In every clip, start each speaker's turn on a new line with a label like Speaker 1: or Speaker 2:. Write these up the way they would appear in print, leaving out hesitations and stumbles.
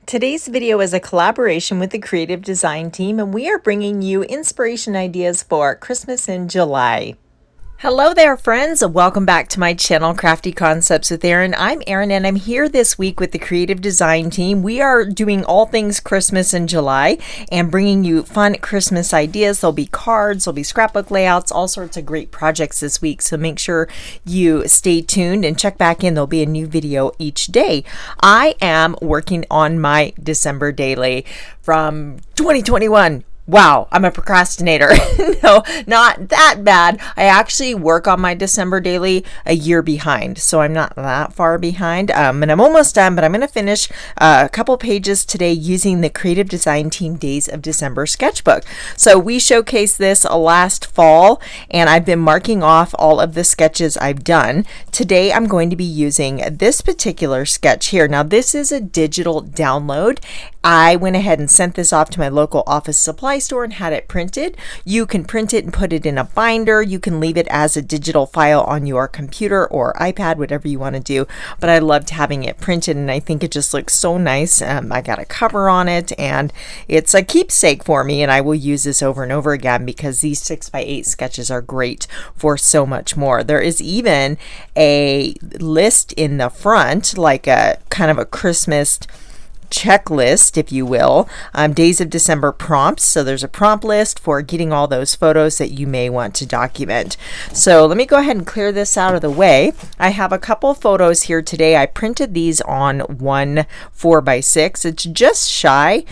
Speaker 1: Today's video is a collaboration with the creative design team, and we are bringing you inspiration ideas for Christmas in July. Hello there, friends. Welcome back to my channel, Crafty Concepts with Erin. I'm Erin, and I'm here this week with the creative design team. We are doing all things Christmas in July and bringing you fun Christmas ideas. There'll be cards, there'll be scrapbook layouts, all sorts of great projects this week. So make sure you stay tuned and check back in. There'll be a new video each day. I am working on my December daily from 2021. Wow, I'm a procrastinator. No, not that bad. I actually work on my December daily a year behind, so I'm not that far behind. And I'm almost done, but I'm going to finish a couple pages today using the Creative Design Team Days of December sketchbook. So we showcased this last fall, and I've been marking off all of the sketches I've done. Today, I'm going to be using this particular sketch here. Now, this is a digital download. I went ahead and sent this off to my local office supply store and had it printed. You can print it and put it in a binder. You can leave it as a digital file on your computer or iPad, whatever you want to do. But I loved having it printed, and I think it just looks so nice. I got a cover on it, and it's a keepsake for me, and I will use this over and over again because these 6x8 sketches are great for so much more. There is even a list in the front, like a kind of a Christmas checklist, if you will, days of December prompts. So there's a prompt list for getting all those photos that you may want to document. So let me go ahead and clear this out of the way. I have a couple photos here today. I printed these on one 4x6. It's just shy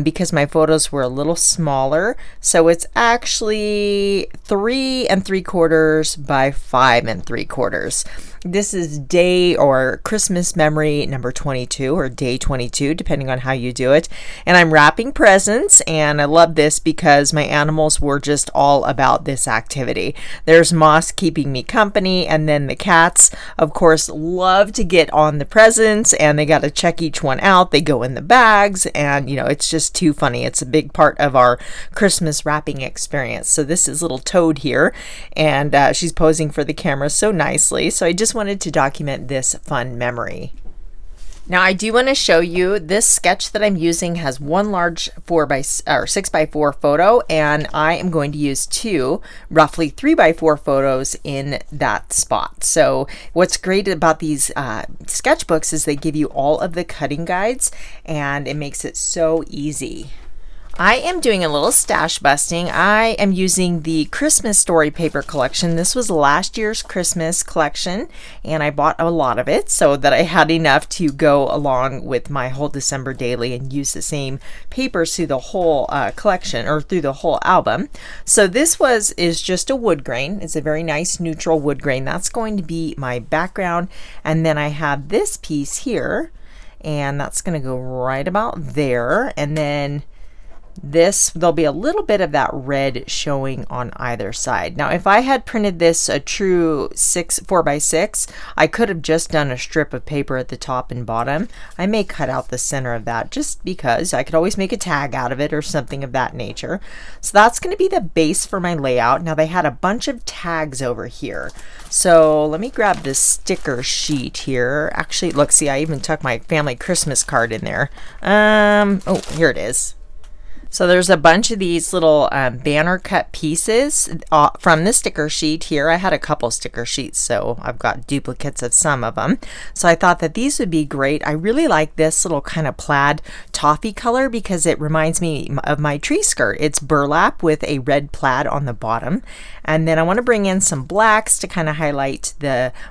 Speaker 1: because my photos were a little smaller. So it's actually 3 3/4 by 5 3/4. This is day or Christmas memory number 22 or day 22, depending on how you do it. And I'm wrapping presents, and I love this because my animals were just all about this activity. There's Moss keeping me company, and then the cats, of course, love to get on the presents, and they got to check each one out. They go in the bags, and it's just too funny. It's a big part of our Christmas wrapping experience. So this is little Toad here, and she's posing for the camera so nicely. So I just wanted to document this fun memory. Now I do want to show you this sketch that I'm using has one large 6x4 photo, and I am going to use two roughly 3x4 photos in that spot. So what's great about these sketchbooks is they give you all of the cutting guides, and it makes it so easy. I am doing a little stash busting. I am using the Christmas Story paper collection. This was last year's Christmas collection, and I bought a lot of it so that I had enough to go along with my whole December daily and use the same papers through the whole collection or through the whole album. So this is just a wood grain. It's a very nice neutral wood grain. That's going to be my background, and then I have this piece here, and that's going to go right about there, and then there'll be a little bit of that red showing on either side. Now, if I had printed this a true 4x6, I could have just done a strip of paper at the top and bottom. I may cut out the center of that just because I could always make a tag out of it or something of that nature. So that's going to be the base for my layout. Now, they had a bunch of tags over here. So let me grab this sticker sheet here. Actually, look, see, I even tucked my family Christmas card in there. Oh, here it is. So there's a bunch of these little banner cut pieces from the sticker sheet here. I had a couple sticker sheets, so I've got duplicates of some of them. So I thought that these would be great. I really like this little kind of plaid toffee color because it reminds me of my tree skirt. It's burlap with a red plaid on the bottom. And then I want to bring in some blacks to kind of highlight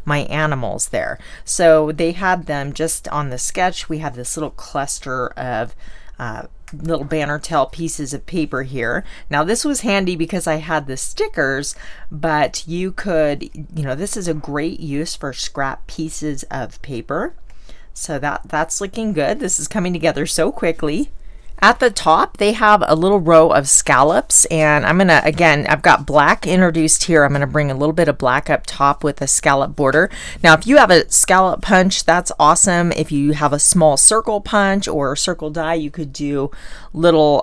Speaker 1: my animals there. So they had them just on the sketch. We have this little cluster of little banner tail pieces of paper here. Now this was handy because I had the stickers, but you could, this is a great use for scrap pieces of paper. So that's looking good. This is coming together so quickly. At the top, they have a little row of scallops, and I'm gonna, again, I've got black introduced here. I'm gonna bring a little bit of black up top with a scallop border. Now, if you have a scallop punch, that's awesome. If you have a small circle punch or circle die, you could do little,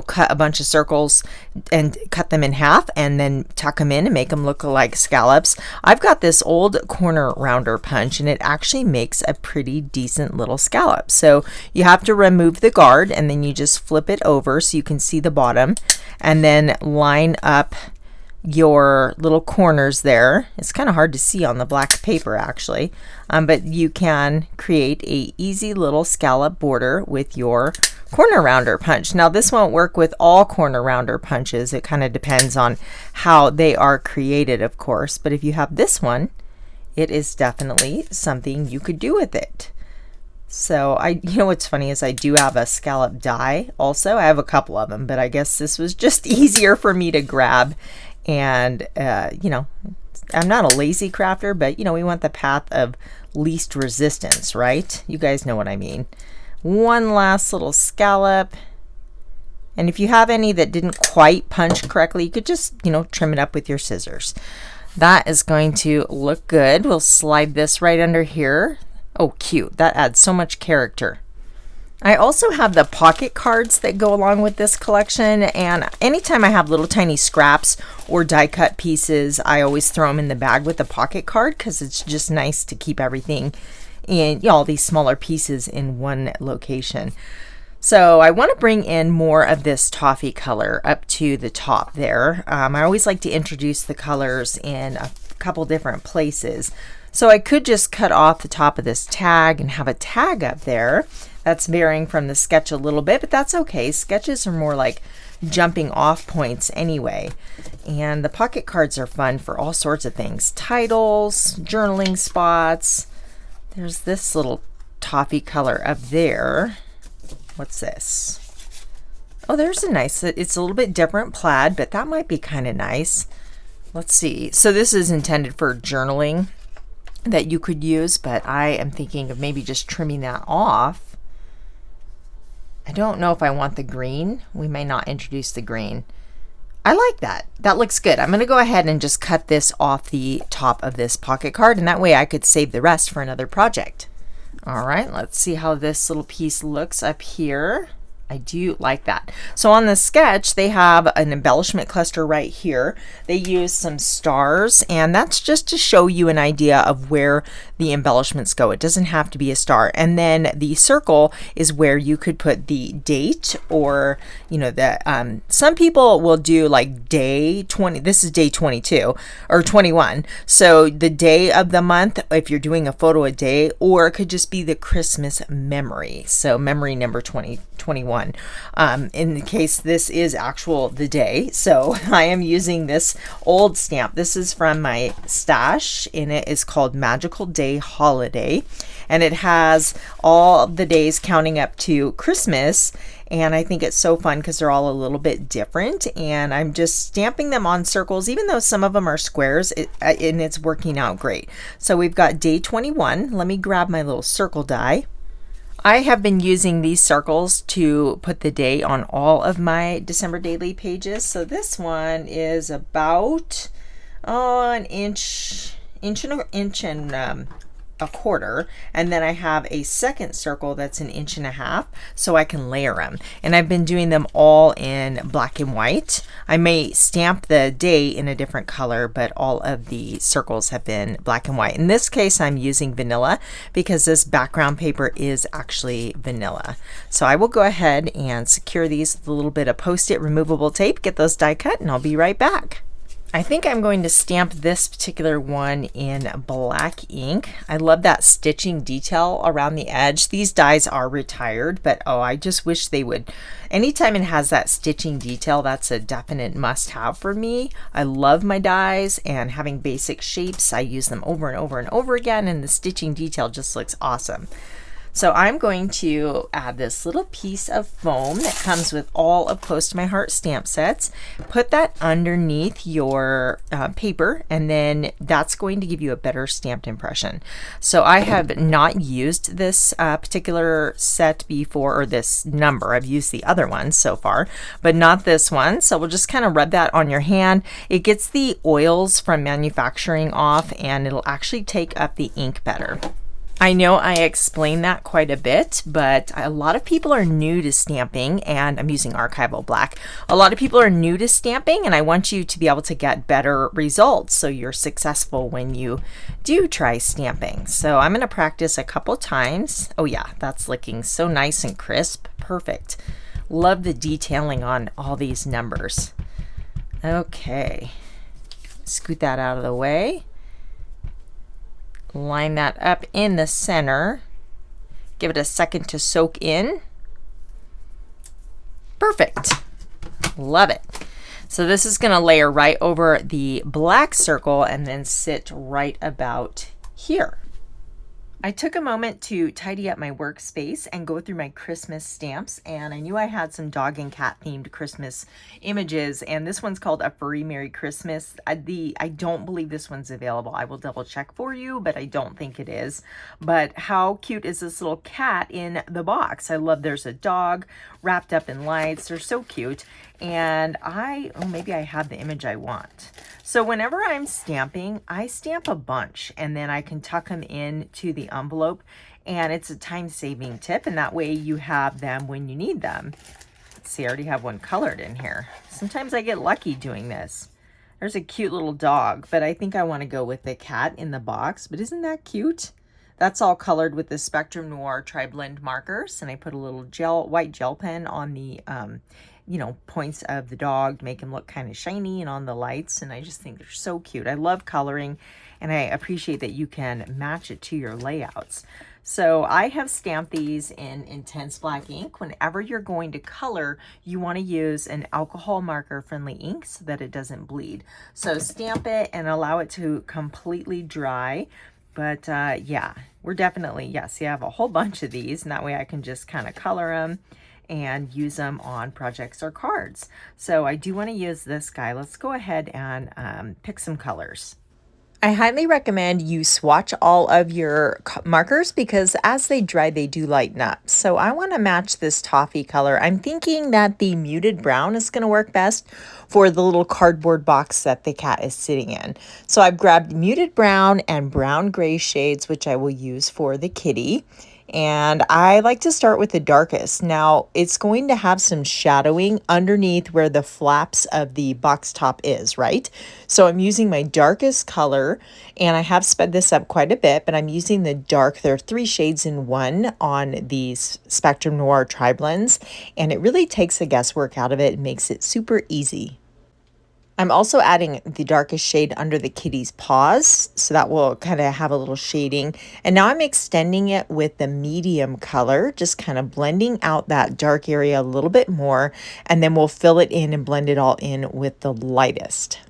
Speaker 1: cut a bunch of circles and cut them in half and then tuck them in and make them look like scallops. I've got this old corner rounder punch, and it actually makes a pretty decent little scallop. So you have to remove the guard, and then you just flip it over so you can see the bottom, and then line up your little corners there. It's kind of hard to see on the black paper actually, but you can create a easy little scallop border with your corner rounder punch. Now, this won't work with all corner rounder punches. It kind of depends on how they are created, of course, but if you have this one, it is definitely something you could do with it. So what's funny is I do have a scallop die also. I have a couple of them, but I guess this was just easier for me to grab. And, I'm not a lazy crafter, but, we want the path of least resistance, right? You guys know what I mean. One last little scallop. And if you have any that didn't quite punch correctly, you could just, trim it up with your scissors. That is going to look good. We'll slide this right under here. Oh, cute. That adds so much character. I also have the pocket cards that go along with this collection, and anytime I have little tiny scraps or die cut pieces, I always throw them in the bag with the pocket card because it's just nice to keep everything in all these smaller pieces in one location. So I want to bring in more of this toffee color up to the top there. I always like to introduce the colors in a couple different places. So I could just cut off the top of this tag and have a tag up there. That's varying from the sketch a little bit, but that's okay. Sketches are more like jumping off points anyway. And the pocket cards are fun for all sorts of things. Titles, journaling spots. There's this little toffee color up there. What's this? Oh, there's a nice, it's a little bit different plaid, but that might be kind of nice. Let's see. So this is intended for journaling that you could use, but I am thinking of maybe just trimming that off. I don't know if I want the green. We may not introduce the green. I like that. That looks good. I'm going to go ahead and just cut this off the top of this pocket card, and that way I could save the rest for another project. All right, let's see how this little piece looks up here. I do like that. So on the sketch, they have an embellishment cluster right here. They use some stars, and that's just to show you an idea of where the embellishments go. It doesn't have to be a star. And then the circle is where you could put the date, or some people will do like day 20. This is day 22 or 21. So the day of the month, if you're doing a photo a day, or it could just be the Christmas memory. So memory number 2021. In the case this is the day, so I am using this old stamp. This is from my stash, and it is called Magical Day Holiday, and it has all the days counting up to Christmas. And I think it's so fun because they're all a little bit different, and I'm just stamping them on circles, even though some of them are squares, and it's working out great. So we've got day 21. Let me grab my little circle die. I have been using these circles to put the day on all of my December daily pages. So this one is about an inch and a quarter, and then I have a second circle that's an inch and a half, so I can layer them. And I've been doing them all in black and white. I may stamp the day in a different color, but all of the circles have been black and white. In this case, I'm using vanilla because this background paper is actually vanilla. So I will go ahead and secure these with a little bit of Post-it removable tape, get those die cut, and I'll be right back. I think I'm going to stamp this particular one in black ink. I love that stitching detail around the edge. These dies are retired, but I just wish they would. Anytime it has that stitching detail, that's a definite must-have for me. I love my dies, and having basic shapes, I use them over and over and over again, and the stitching detail just looks awesome. So I'm going to add this little piece of foam that comes with all of Close to My Heart stamp sets. Put that underneath your paper, and then that's going to give you a better stamped impression. So I have not used this particular set before, or this number. I've used the other ones so far, but not this one. So we'll just kind of rub that on your hand. It gets the oils from manufacturing off, and it'll actually take up the ink better. I know I explained that quite a bit, but a lot of people are new to stamping, and I'm using archival black. A lot of people are new to stamping, and I want you to be able to get better results so you're successful when you do try stamping. So I'm going to practice a couple times. Oh yeah, that's looking so nice and crisp. Perfect. Love the detailing on all these numbers. Okay, scoot that out of the way. Line that up in the center. Give it a second to soak in. Perfect. Love it. So this is going to layer right over the black circle and then sit right about here. I took a moment to tidy up my workspace and go through my Christmas stamps, and I knew I had some dog and cat themed Christmas images, and this one's called A Furry Merry Christmas. I don't believe this one's available. I will double check for you, but I don't think it is. But how cute is this little cat in the box? I love there's a dog wrapped up in lights. They're so cute. And maybe I have the image I want. So whenever I'm stamping, I stamp a bunch, and then I can tuck them into the envelope, and it's a time-saving tip, and that way you have them when you need them. Let's see, I already have one colored in here. Sometimes I get lucky doing this. There's a cute little dog, but I think I want to go with the cat in the box, but isn't that cute? That's all colored with the Spectrum Noir TriBlend markers, and I put a little white gel pen on the points of the dog to make him look kind of shiny and on the lights, and I just think they're so cute. I love coloring, and I appreciate that you can match it to your layouts. So I have stamped these in intense black ink. Whenever you're going to color, you want to use an alcohol marker friendly ink so that it doesn't bleed. So stamp it and allow it to completely dry. But yeah, we're definitely, yes, you have a whole bunch of these, and that way I can just kind of color them and use them on projects or cards. So I do want to use this guy. Let's go ahead and pick some colors. I highly recommend you swatch all of your markers because as they dry, they do lighten up. So I want to match this toffee color. I'm thinking that the muted brown is going to work best for the little cardboard box that the cat is sitting in. So I've grabbed muted brown and brown gray shades, which I will use for the kitty. And I like to start with the darkest. Now it's going to have some shadowing underneath where the flaps of the box top is, right? So I'm using my darkest color, and I have sped this up quite a bit, but I'm using the dark. There are 3 shades in one on these Spectrum Noir Tri-Blends, and it really takes the guesswork out of it and makes it super easy. I'm also adding the darkest shade under the kitty's paws, so that will kind of have a little shading. And now I'm extending it with the medium color, just kind of blending out that dark area a little bit more, and then we'll fill it in and blend it all in with the lightest.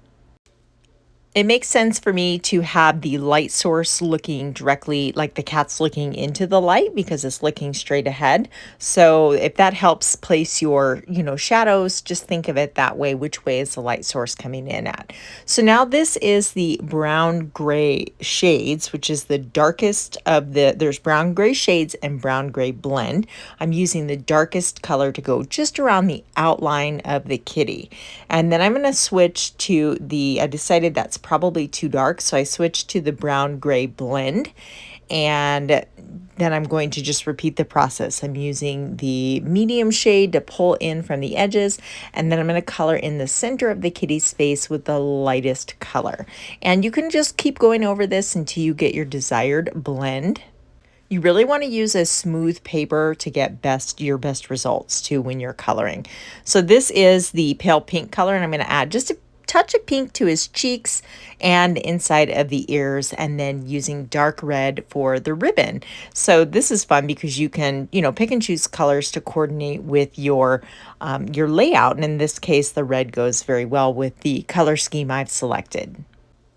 Speaker 1: It makes sense for me to have the light source looking directly, like the cat's looking into the light, because it's looking straight ahead. So if that helps place your, shadows, just think of it that way. Which way is the light source coming in at? So now this is the brown gray shades, which is the darkest of there's brown gray shades and brown gray blend. I'm using the darkest color to go just around the outline of the kitty. And then I'm going to switch to I decided that's probably too dark, so I switched to the brown gray blend, and then I'm going to just repeat the process. I'm using the medium shade to pull in from the edges, and then I'm going to color in the center of the kitty's face with the lightest color. And you can just keep going over this until you get your desired blend. You really want to use a smooth paper to get your best results too when you're coloring. So this is the pale pink color, and I'm going to add just a touch of pink to his cheeks and the inside of the ears, and then using dark red for the ribbon. So this is fun because you can, pick and choose colors to coordinate with your layout. And in this case, the red goes very well with the color scheme I've selected.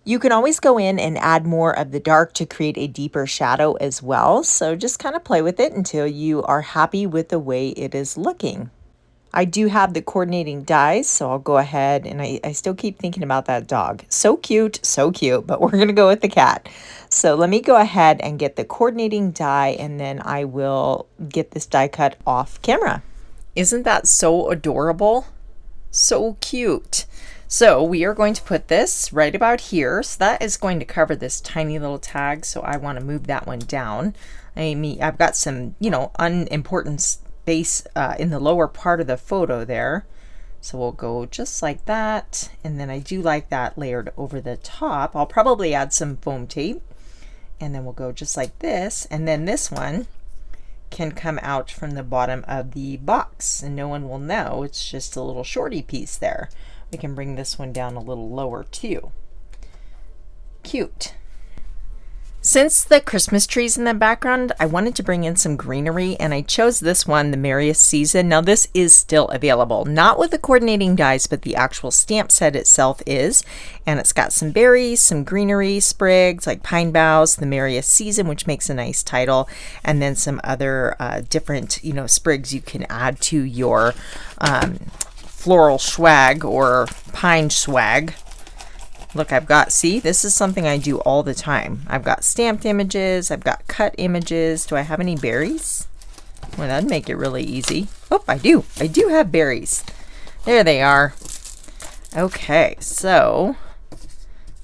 Speaker 1: You can always go in and add more of the dark to create a deeper shadow as well. So just kind of play with it until you are happy with the way it is looking. I do have the coordinating dies, so I'll go ahead and I still keep thinking about that dog. So cute, but we're gonna go with the cat. So let me go ahead and get the coordinating die, and then I will get this die cut off camera. Isn't that so adorable? So cute. So we are going to put this right about here. So that is going to cover this tiny little tag. So I want to move that one down. I mean, I've got some, unimportant space in the lower part of the photo there. So we'll go just like that. And then I do like that layered over the top. I'll probably add some foam tape. And then we'll go just like this. And then this one can come out from the bottom of the box and no one will know. It's just a little shorty piece there. We can bring this one down a little lower too. Cute. Since the Christmas tree's in the background, I wanted to bring in some greenery, and I chose this one, the Merriest season. Now this is still available, not with the coordinating dies, but the actual stamp set itself is, and it's got some berries, some greenery sprigs like pine boughs, the Merriest season, which makes a nice title, and then some other different sprigs you can add to your floral swag or pine swag. Look, I've got, see, this is something I do all the time. I've got stamped images, I've got cut images. Do I have any berries? Well, that'd make it really easy. Oh, I do have berries. There they are. Okay, so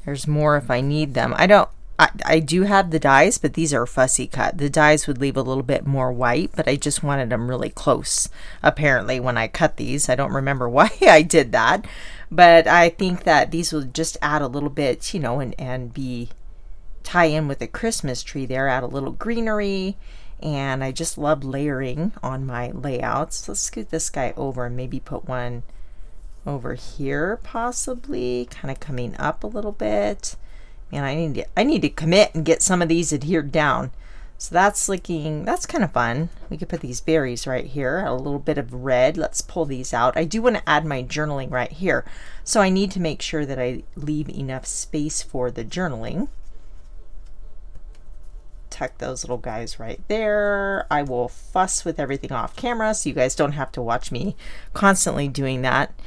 Speaker 1: there's more if I need them. I do have the dies, but these are fussy cut. The dies would leave a little bit more white, but I just wanted them really close. Apparently, when I cut these, I don't remember why I did that, but I think that these will just add a little bit, and be tie in with the Christmas tree there, add a little greenery, and I just love layering on my layouts. Let's scoot this guy over and maybe put one over here, possibly, kind of coming up a little bit. And I need to commit and get some of these adhered down. So that's kind of fun. We could put these berries right here, a little bit of red. Let's pull these out. I do want to add my journaling right here. So I need to make sure that I leave enough space for the journaling. Tuck those little guys right there. I will fuss with everything off camera so you guys don't have to watch me constantly doing that.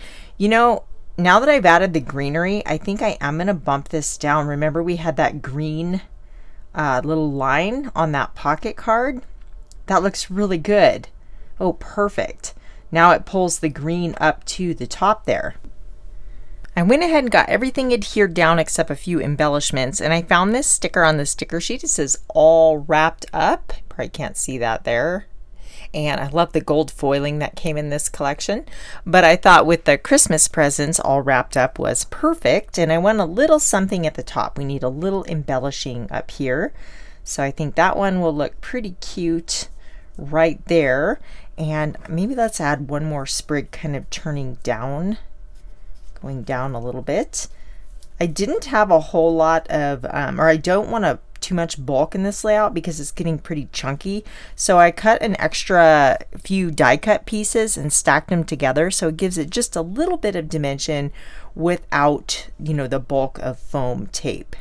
Speaker 1: Now that I've added the greenery, I think I am going to bump this down. Remember we had that green little line on that pocket card? That looks really good. Oh, perfect. Now it pulls the green up to the top there. I went ahead and got everything adhered down except a few embellishments, and I found this sticker on the sticker sheet. It says all wrapped up. Probably can't see that there. And I love the gold foiling that came in this collection, but I thought with the Christmas presents all wrapped up was perfect, and I want a little something at the top. We need a little embellishing up here, so I think that one will look pretty cute right there. And maybe let's add one more sprig kind of turning down, going down a little bit. I didn't have a whole lot of or I don't want to too much bulk in this layout because it's getting pretty chunky, so I cut an extra few die cut pieces and stacked them together, so it gives it just a little bit of dimension without the bulk of foam tape.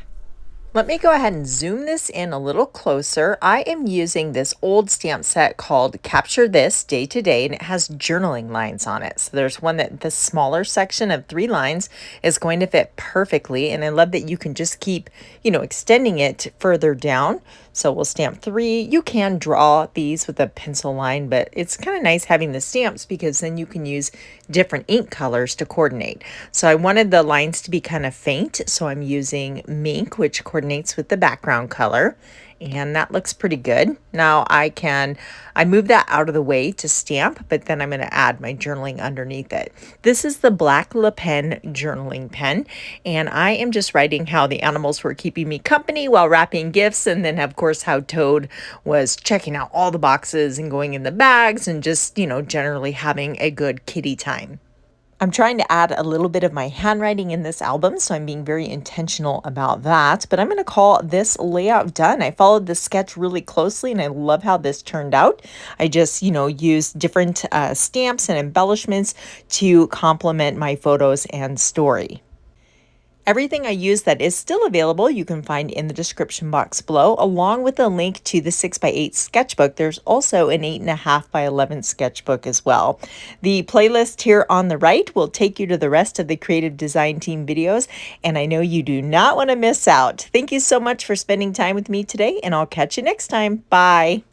Speaker 1: Let me go ahead and zoom this in a little closer. I am using this old stamp set called Capture This Day to Day, and it has journaling lines on it. So there's one that the smaller section of 3 lines is going to fit perfectly, and I love that you can just keep, extending it further down. So we'll stamp 3. You can draw these with a pencil line, but it's kind of nice having the stamps because then you can use different ink colors to coordinate. So I wanted the lines to be kind of faint, so I'm using mink, which coordinates with the background color, and that looks pretty good. Now I move that out of the way to stamp, but then I'm going to add my journaling underneath it. This is the Black Le Pen journaling pen, and I am just writing how the animals were keeping me company while wrapping gifts, and then of course how Toad was checking out all the boxes and going in the bags and just, generally having a good kitty time. I'm trying to add a little bit of my handwriting in this album, so I'm being very intentional about that. But I'm going to call this layout done. I followed the sketch really closely, and I love how this turned out. I just, used different stamps and embellishments to complement my photos and story. Everything I use that is still available you can find in the description box below, along with a link to the 6x8 sketchbook. There's also an 8.5x11 sketchbook as well. The playlist here on the right will take you to the rest of the creative design team videos, and I know you do not want to miss out. Thank you so much for spending time with me today, and I'll catch you next time. Bye.